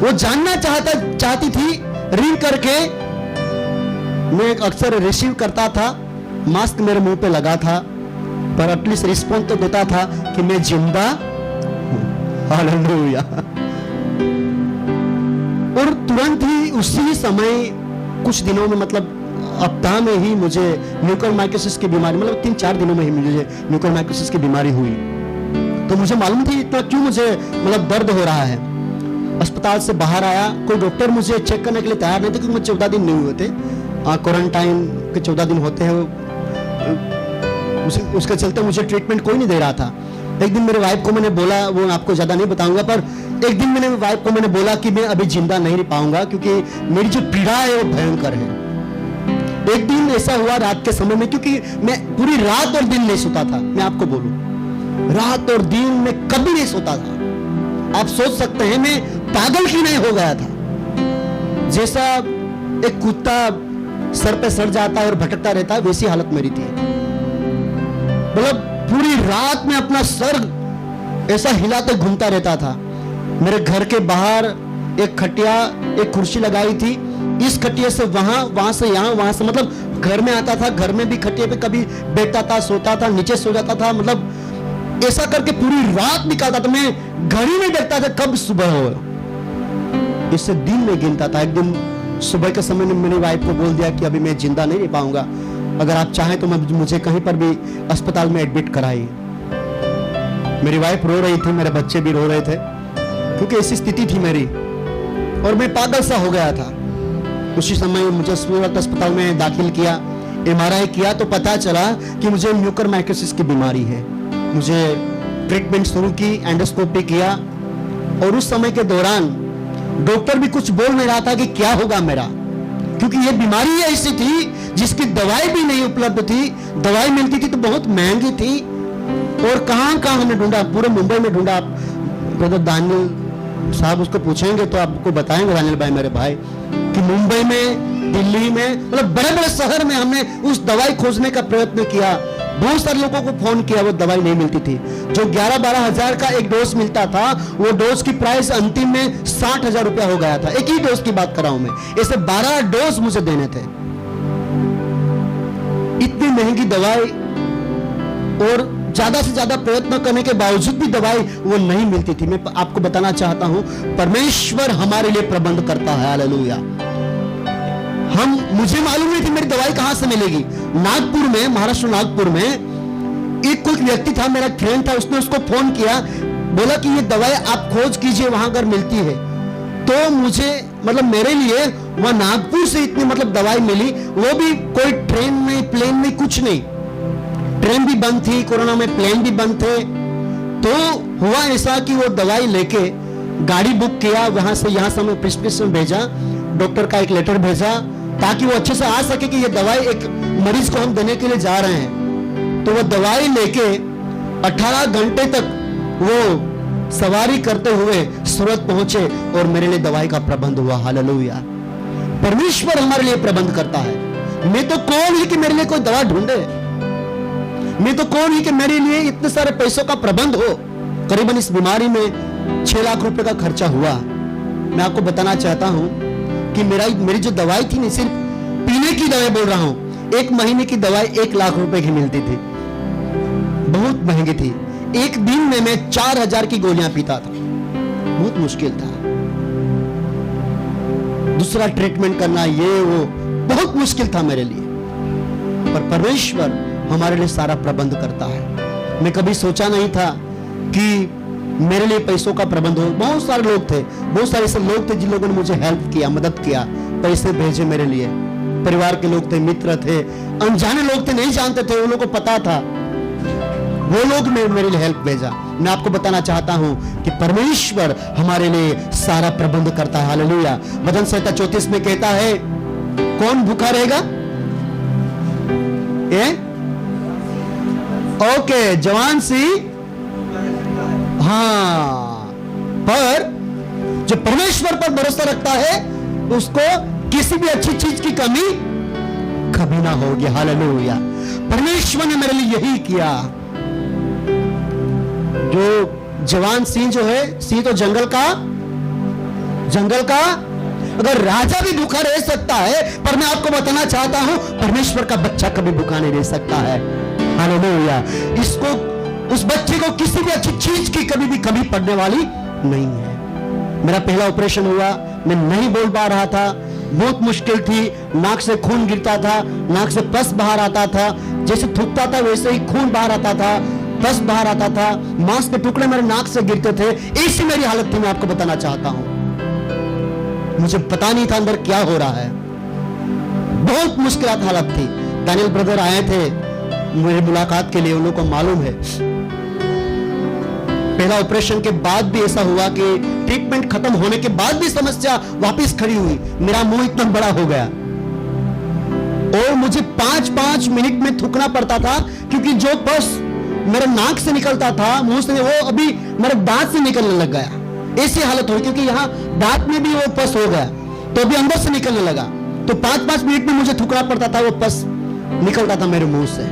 वो जानना चाहती थी रिंग करके। मैं अक्सर रिसीव करता था, मास्क मेरे मुंह पे लगा था, पर एटलीस्ट रिस्पॉन्स तो देता था कि मैं जिंदा हूं। हालेलुया। और तुरंत ही उसी समय कुछ दिनों में, मतलब हफ्ता में ही मुझे म्यूकरमाइकोसिस की बीमारी, मतलब 3-4 दिनों में ही मुझे म्यूकरमाइकोसिस की बीमारी हुई। तो मुझे मालूम थी इतना क्यों मुझे मतलब दर्द हो रहा है। अस्पताल से बाहर आया, कोई डॉक्टर मुझे चेक करने के लिए तैयार नहीं थे, क्योंकि मुझे 14 दिन नहीं हुए थे। क्वारंटाइन के 14 दिन होते हैं, उसके चलते मुझे ट्रीटमेंट कोई नहीं दे रहा था। एक दिन मेरे वाइफ को मैंने बोला, वो आपको ज्यादा नहीं बताऊंगा, पर एक दिन मैंने वाइफ को मैंने बोला कि मैं अभी जिंदा नहीं रह पाऊंगा, क्योंकि मेरी जो पीड़ा है वो भयंकर है। एक दिन ऐसा हुआ रात के समय में, क्योंकि मैं पूरी रात और दिन नहीं सोता था, मैं आपको बोलूं, रात और दिन में कभी नहीं सोता था। आप सोच सकते हैं मैं पागल क्यों नहीं हो गया था। जैसा एक कुत्ता सर पे सड़ जाता है और भटकता रहता है, वैसी हालत मेरी थी। मतलब पूरी रात में अपना सर ऐसा हिलाते घूमता रहता था। मेरे घर के बाहर एक खटिया, एक कुर्सी लगाई थी, इस खटिया से वहां, वहां से यहां, वहां से, मतलब घर में आता था, घर में भी खटिया पे कभी बैठता था, सोता था, नीचे सो जाता था, मतलब ऐसा करके पूरी रात निकालता था। मैं घड़ी में देखता था कब सुबह हो, इससे दिन में गिनता था। एक दिन सुबह के समय में मेरी वाइफ को बोल दिया कि अभी मैं जिंदा नहीं रह पाऊंगा, अगर आप चाहें तो मुझे कहीं पर भी अस्पताल में एडमिट कराइए। मेरी वाइफ रो रही थी, मेरे बच्चे भी रो रहे थे, क्योंकि ऐसी स्थिति थी मेरी, और मैं पागल सा हो गया था। उसी समय मुझे सूरत अस्पताल में दाखिल किया, MRI किया तो पता चला कि मुझे म्यूकरमाइकोसिस की बीमारी है। मुझे ट्रीटमेंट शुरू की, एंडोस्कोपी किया, और उस समय के दौरान डॉक्टर भी कुछ बोल नहीं रहा था कि क्या होगा मेरा, क्योंकि ये बीमारी ऐसी थी जिसकी दवाई भी नहीं उपलब्ध थी। दवाई मिलती थी तो बहुत महंगी थी, और कहां हमने ढूंढा, पूरे मुंबई में ढूंढा। आप ब्रदर दानियल साहब उसको पूछेंगे तो आपको बताएंगे, दानियल भाई मेरे भाई, कि मुंबई में, दिल्ली में, मतलब बड़े बड़े शहर में हमने उस दवाई खोजने का प्रयत्न किया। बहुत सारे लोगों को फोन किया, वो दवाई नहीं मिलती थी। जो 11-12 हजार का एक डोज मिलता था, वो डोज की प्राइस अंतिम में 60,000 रुपया हो गया था। एक ही डोज की बात कर रहा हूं मैं, ऐसे 12 डोज मुझे देने थे। इतनी महंगी दवाई, और ज्यादा से ज्यादा प्रयत्न करने के बावजूद भी दवाई वो नहीं मिलती थी। मैं आपको बताना चाहता हूं, परमेश्वर हमारे लिए प्रबंध करता है। हालेलुया। मुझे मालूम नहीं थी मेरी दवाई कहां से मिलेगी। नागपुर में, महाराष्ट्र नागपुर में एक कोई व्यक्ति था, मेरा फ्रेंड था, उसने उसको फोन किया, बोला कि ये दवाई आप खोज कीजिए, वहां अगर मिलती है तो मुझे, मतलब मेरे लिए वहां नागपुर से इतनी मतलब दवाई मिली, वो भी कोई ट्रेन में, प्लेन में, कुछ नहीं। ट्रेन भी बंद थी, कोरोना में प्लेन भी बंद थे। तो हुआ ऐसा कि वो दवाई लेके गाड़ी बुक किया, वहां से यहां से हमें प्रिस्क्रिप्शन भेजा, डॉक्टर का एक लेटर भेजा, ताकि वो अच्छे से आ सके कि ये दवाई एक मरीज को हम देने के लिए जा रहे हैं। तो वो दवाई लेके 18 घंटे तक वो सवारी करते हुए सूरत पहुंचे, और मेरे लिए दवाई का प्रबंध हुआ। हालेलुया। परमेश्वर हमारे लिए प्रबंध करता है। मैं तो कौन ही कि मेरे लिए कोई दवा ढूंढे, मैं तो कौन ही कि मेरे लिए इतने सारे पैसों का प्रबंध हो। करीबन इस बीमारी में 6 लाख रुपए का खर्चा हुआ। मैं आपको बताना चाहता हूं कि मेरी जो दवाई थी, नहीं सिर्फ पीने की दवाई बोल रहा हूं, 1 महीने की दवाई 1 लाख रुपए की मिलती थी, बहुत महंगी थी। एक दिन में मैं 4000 की गोलियां पीता था, बहुत मुश्किल था। दूसरा ट्रीटमेंट करना, ये वो, बहुत मुश्किल था मेरे लिए। पर परमेश्वर हमारे लिए सारा प्रबंध करता है। मैं कभी सोचा नहीं था कि मेरे लिए पैसों का प्रबंध हो। बहुत सारे लोग थे, बहुत सारे ऐसे लोग थे जिन लोगों ने मुझे हेल्प किया, मदद किया, पैसे भेजे मेरे लिए। परिवार के लोग थे, मित्र थे, अनजाने लोग थे, नहीं जानते थे, उन लोगों को पता था, वो लोग ने मेरे लिए हेल्प भेजा। मैं आपको बताना चाहता हूं कि परमेश्वर हमारे लिए सारा प्रबंध करता है। हालेलुया। भजन संहिता 34 में कहता है, कौन भूखा रहेगा? ओके, जवान सी, हाँ, पर जो परमेश्वर पर भरोसा रखता है उसको किसी भी अच्छी चीज की कमी कभी ना होगी। हालेलुया। परमेश्वर ने मेरे लिए यही किया। जो जवान सिंह जो है, सिंह तो जंगल का, अगर राजा भी भूखा रह सकता है, पर मैं आपको बताना चाहता हूं, परमेश्वर का बच्चा कभी भूखा नहीं रह सकता है। हालेलुया। इसको, उस बच्चे को किसी भी अच्छी चीज की कभी भी कमी पड़ने वाली नहीं है। मेरा पहला ऑपरेशन हुआ, मैं नहीं बोल पा रहा था, बहुत मुश्किल थी, नाक से खून गिरता था, नाक से पस बाहर आता था, जैसे थूकता था वैसे ही खून बाहर आता था, पस बाहर आता था, मांस के टुकड़े मेरे नाक से गिरते थे। ऐसी मेरी हालत थी, मैं आपको बताना चाहता हूं। मुझे पता नहीं था अंदर क्या हो रहा है, बहुत मुश्किल हालत थी। दानियल ब्रदर आए थे मेरी मुलाकात के लिए, उन लोगों को मालूम है पहला ऑपरेशन के बाद भी ऐसा हुआ कि ट्रीटमेंट खत्म होने के बाद भी समस्या वापस खड़ी हुई। मेरा मुंह इतना बड़ा हो गया और मुझे 5-5 मिनट में थूकना पड़ता था, क्योंकि जो पस मेरे नाक से निकलता था, मुंह से, वो अभी मेरे दांत से निकलने लग गया। ऐसी हालत हुई, क्योंकि यहाँ दांत में भी वो पस हो गया तो अभी अंदर से निकलने लगा। तो 5-5 मिनट में मुझे थूकना पड़ता था, वो पस निकलता था मेरे मुंह से।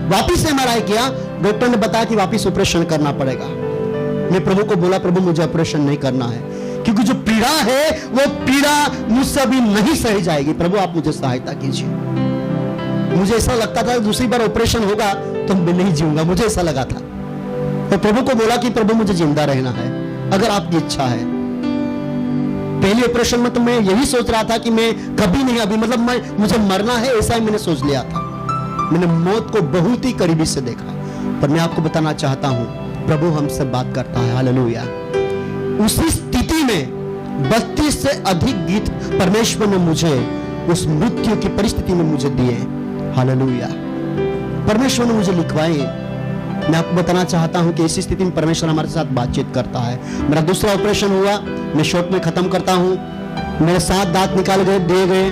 वापिस एमआरआई किया, डॉक्टर ने बताया कि वापिस ऑपरेशन करना पड़ेगा। मैं प्रभु को बोला, प्रभु मुझे ऑपरेशन नहीं करना है, क्योंकि जो पीड़ा है वो पीड़ा मुझसे अभी नहीं सही जाएगी। प्रभु आप मुझे सहायता कीजिए। मुझे ऐसा लगता था दूसरी बार ऑपरेशन होगा तो मैं नहीं जीऊंगा, मुझे ऐसा लगा था। तो प्रभु को बोला कि प्रभु मुझे जिंदा रहना है, अगर आपकी इच्छा है। पहले ऑपरेशन में तो मैं यही सोच रहा था कि मैं कभी नहीं, अभी मतलब मुझे मरना है, ऐसा ही मैंने सोच लिया था। मैंने मौत को बहुत ही करीबी से देखा। पर मैं आपको बताना चाहता हूं, प्रभु हमसे बात करता है। हालेलुया। उसी स्थिति में 32 से अधिक गीत परमेश्वर ने मुझे उस मृत्यु की परिस्थिति में मुझे दिए। हालेलुया। परमेश्वर ने मुझे लिखवाए। मैं आपको बताना चाहता हूं कि इसी स्थिति में परमेश्वर हमारे साथ बातचीत करता है। मेरा दूसरा ऑपरेशन हुआ, मैं शॉर्ट में खत्म करता हूं। मेरे 7 दांत निकाल गए, दिए गए,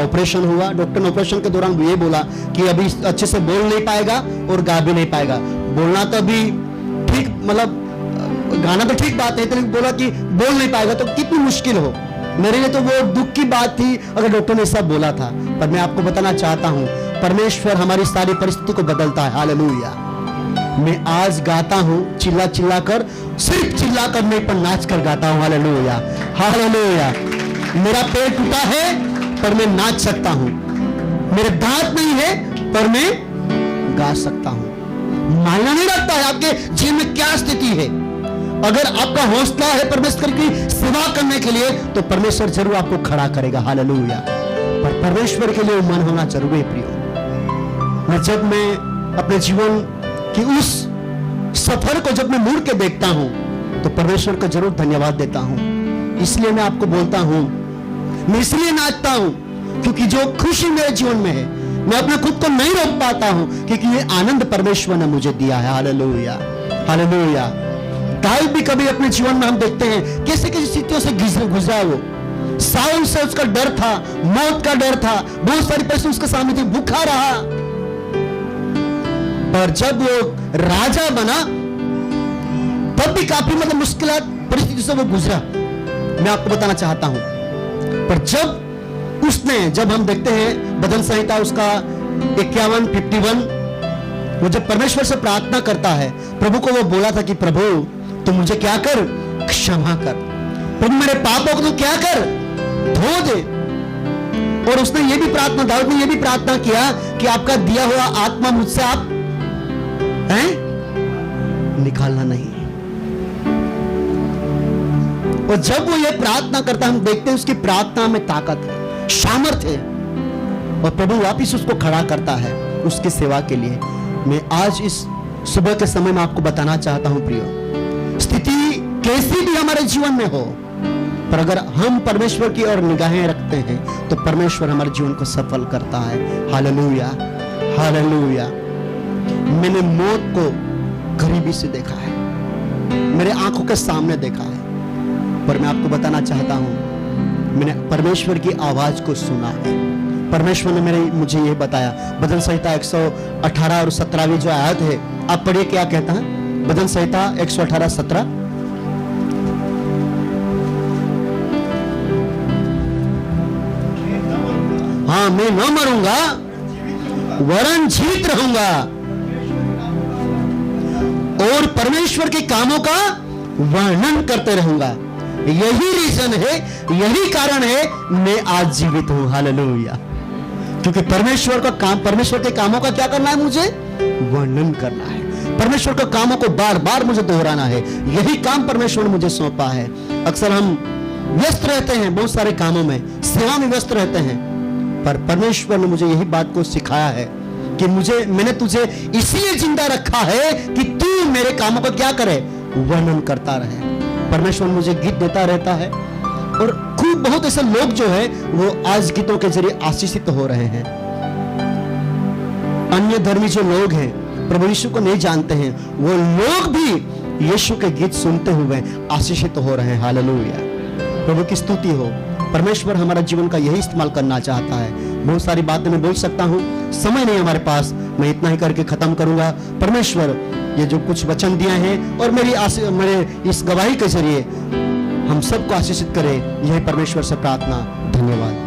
ऑपरेशन हुआ। डॉक्टर ने ऑपरेशन के दौरान ये बोला कि अभी अच्छे से बोल नहीं पाएगा और गा भी नहीं पाएगा। बोलना तो अभी ठीक, मतलब गाना तो ठीक बात है, लेकिन बोला कि बोल नहीं पाएगा तो कितनी मुश्किल हो। मेरे लिए तो वो दुख की बात थी अगर डॉक्टर ने सब बोला था। पर मैं आपको बताना चाहता हूं, परमेश्वर हमारी सारी परिस्थिति को बदलता है। हालेलुया। मैं आज गाता हूं चिल्ला चिल्ला कर, सिर्फ चिल्ला कर नहीं पर नाच कर गाता हूं। Hallelujah, hallelujah. मेरा पैर टूटा है पर मैं नाच सकता हूं, मेरे दांत नहीं है पर मैं गा सकता हूं। मायना नहीं रखता है आपके जीवन में क्या स्थिति है। अगर आपका हौसला है परमेश्वर की सेवा करने के लिए तो परमेश्वर जरूर आपको खड़ा करेगा। हालेलुया। पर परमेश्वर के लिए मन होना जरूरी है प्रियो। जब मैं अपने जीवन कि उस सफर को जब मैं मुड़ के देखता हूं तो परमेश्वर को जरूर धन्यवाद देता हूं। इसलिए मैं आपको बोलता हूं, मैं इसलिए नाचता हूं क्योंकि जो खुशी मेरे जीवन में है मैं अपने खुद को नहीं रोक पाता हूं, क्योंकि ये आनंद परमेश्वर ने मुझे दिया है। Hallelujah, hallelujah. दाऊद भी कभी अपने जीवन में हम देखते हैं कैसे कैसे स्थितियों से गुजरा। वो साउल से उसका डर था, मौत का डर था, बहुत सारी परिस्थिति उसके सामने थी, भूखा रहा। पर जब वो राजा बना तब भी काफी मतलब मुश्किल परिस्थिति से वो गुजरा। मैं आपको बताना चाहता हूं, पर जब हम देखते हैं भजन संहिता उसका 51 वो जब परमेश्वर से प्रार्थना करता है, प्रभु को वो बोला था कि प्रभु तू मुझे क्या कर, क्षमा कर। प्रभु मेरे पापों को तू क्या कर, धो दे। और उसने ये भी प्रार्थना, दाऊद ने ये भी प्रार्थना किया कि आपका दिया हुआ आत्मा मुझसे आप निकालना नहीं। और जब वो ये प्रार्थना करता हम देखते हैं उसकी प्रार्थना में ताकत है, सामर्थ्य है, और प्रभु वापिस उसको खड़ा करता है उसकी सेवा के लिए। मैं आज इस सुबह के समय में आपको बताना चाहता हूं प्रियो, स्थिति कैसी भी हमारे जीवन में हो, पर अगर हम परमेश्वर की ओर निगाहें रखते हैं तो परमेश्वर हमारे जीवन को सफल करता है। Hallelujah, hallelujah. मैंने मौत को गरीबी से देखा है, मेरे आंखों के सामने देखा है, पर मैं आपको बताना चाहता हूं मैंने परमेश्वर की आवाज को सुना है। परमेश्वर ने मुझे यह बताया। भजन संहिता 118 और 17वीं जो आयत है, आप पढ़िए क्या कहता है। भजन संहिता 118-17। हाँ, मैं न मरूंगा वरन जीवित रहूंगा और परमेश्वर के कामों का वर्णन करते रहूंगा। यही रीजन है, यही कारण है मैं आज जीवित हूं। हालेलुया। क्योंकि परमेश्वर का काम, परमेश्वर के कामों का क्या करना है, मुझे वर्णन करना है। परमेश्वर के कामों को बार बार मुझे दोहराना है। यही काम परमेश्वर ने मुझे सौंपा है। अक्सर हम व्यस्त रहते हैं बहुत सारे कामों में, सेवा में व्यस्त रहते हैं, पर परमेश्वर ने मुझे यही बात को सिखाया है कि मैंने तुझे इसलिए जिंदा रखा है कि तू मेरे कामों को क्या करे, वर्णन करता रहे। परमेश्वर मुझे गीत देता रहता है और खूब बहुत ऐसे लोग जो है वो आज गीतों के जरिए आशीषित हो रहे हैं। अन्य धर्मी जो लोग हैं, प्रभु यीशु को नहीं जानते हैं, वो लोग भी यीशु के गीत सुनते हुए आशीषित हो रहे हैं। हालेलुया, प्रभु की स्तुति हो। परमेश्वर हमारा जीवन का यही इस्तेमाल करना चाहता है। बहुत सारी बातें मैं बोल सकता हूँ, समय नहीं हमारे पास, मैं इतना ही करके खत्म करूंगा। परमेश्वर ये जो कुछ वचन दिए हैं और मेरे इस गवाही के जरिए हम सबको आशीषित करे, यही परमेश्वर से प्रार्थना। धन्यवाद।